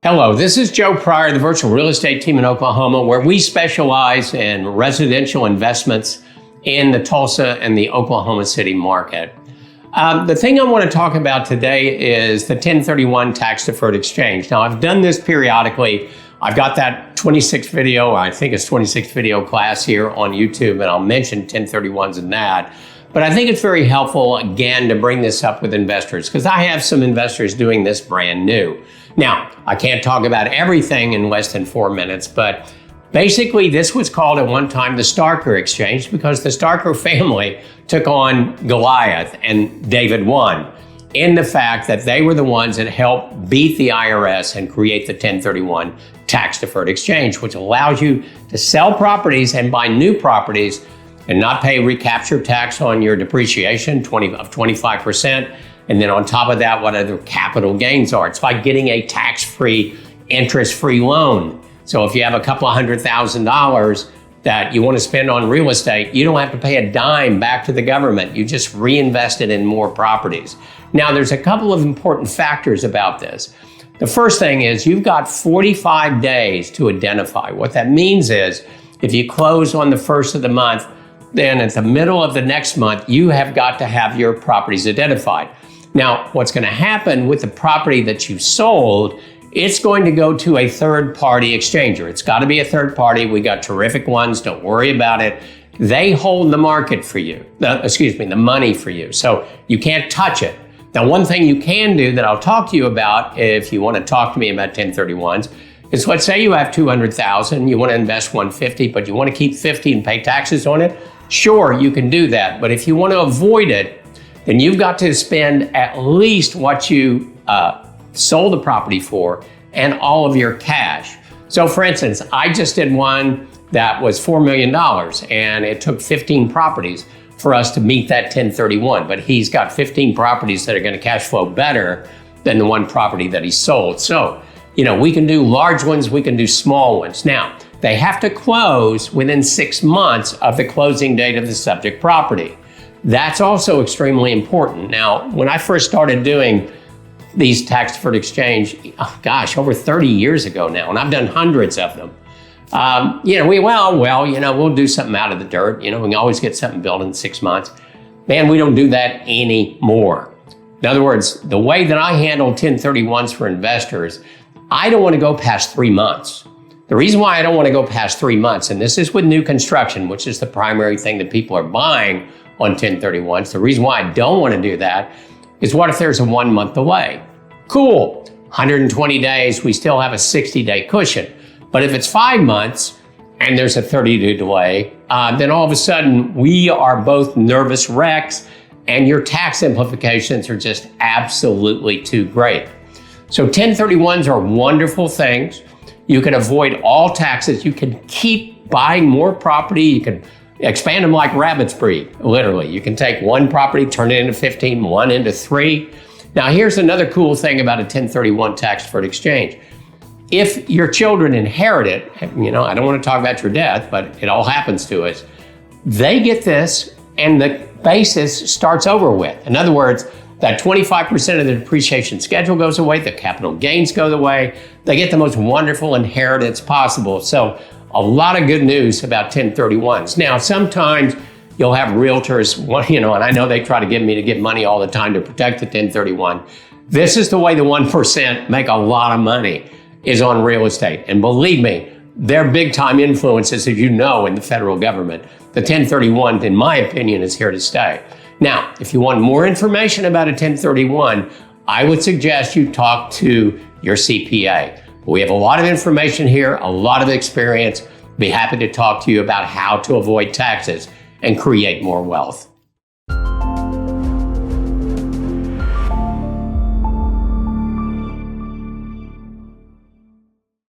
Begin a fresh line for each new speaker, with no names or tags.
Hello, this is Joe Pryor, the virtual real estate team in Oklahoma, where we specialize in residential investments in the Tulsa and the Oklahoma City market. The thing I want to talk about today is the 1031 tax deferred exchange. Now, I've done this periodically. I've got that 26 video, I think it's 26 video class here on YouTube, and I'll mention 1031s in that. But I think it's very helpful, again, to bring this up with investors, because I have some investors doing this brand new. Now, I can't talk about everything in less than 4 minutes, but basically this was called at one time the Starker Exchange because the Starker family took on Goliath and David won in the fact that they were the ones that helped beat the IRS and create the 1031 tax deferred exchange, which allows you to sell properties and buy new properties and not pay recapture tax on your depreciation of 25%. And then on top of that, what other capital gains are. It's like getting a tax-free, interest-free loan. So if you have a couple of $100,000 that you want to spend on real estate, you don't have to pay a dime back to the government. You just reinvest it in more properties. Now, there's a couple of important factors about this. The first thing is you've got 45 days to identify. What that means is if you close on the first of the month, then at the middle of the next month, you have got to have your properties identified. Now, what's going to happen with the property that you sold, it's going to go to a third-party exchanger. It's got to be a third party. We got terrific ones. Don't worry about it. They hold the market for you, the money for you. So you can't touch it. Now, one thing you can do that I'll talk to you about if you want to talk to me about 1031s is, let's say you have $200,000, you want to invest $150, but you want to keep $50 and pay taxes on it. Sure, you can do that. But if you want to avoid it, then you've got to spend at least what you sold the property for and all of your cash. So for instance, I just did one that was $4 million and it took 15 properties for us to meet that 1031, but he's got 15 properties that are going to cash flow better than the one property that he sold. So, we can do large ones, we can do small ones. Now, they have to close within 6 months of the closing date of the subject property. That's also extremely important. Now, when I first started doing these tax deferred exchange, over 30 years ago now, and I've done hundreds of them. We'll do something out of the dirt. We can always get something built in 6 months. Man, we don't do that anymore. In other words, the way that I handle 1031s for investors, I don't want to go past 3 months. The reason why I don't want to go past 3 months, and this is with new construction, which is the primary thing that people are buying on 1031s. The reason why I don't want to do that is, what if there's a 1 month delay? Cool, 120 days, we still have a 60-day cushion. But if it's 5 months and there's a 30-day delay, then all of a sudden we are both nervous wrecks and your tax implications are just absolutely too great. So 1031s are wonderful things. You can avoid all taxes. You can keep buying more property. You can expand them like rabbit's breed, literally. You can take one property, turn it into 15, one into 3. Now, here's another cool thing about a 1031 tax deferred exchange. If your children inherit it, I don't want to talk about your death, but it all happens to us. They get this and the basis starts over with. In other words, that 25% of the depreciation schedule goes away, the capital gains go away, they get the most wonderful inheritance possible. So a lot of good news about 1031s. Now, sometimes you'll have realtors, and I know they try to get me to get money all the time to protect the 1031. This is the way the 1% make a lot of money, is on real estate. And believe me, they're big time influences, as you know, in the federal government. The 1031, in my opinion, is here to stay. Now, if you want more information about a 1031, I would suggest you talk to your CPA. We have a lot of information here, a lot of experience. Be happy to talk to you about how to avoid taxes and create more wealth.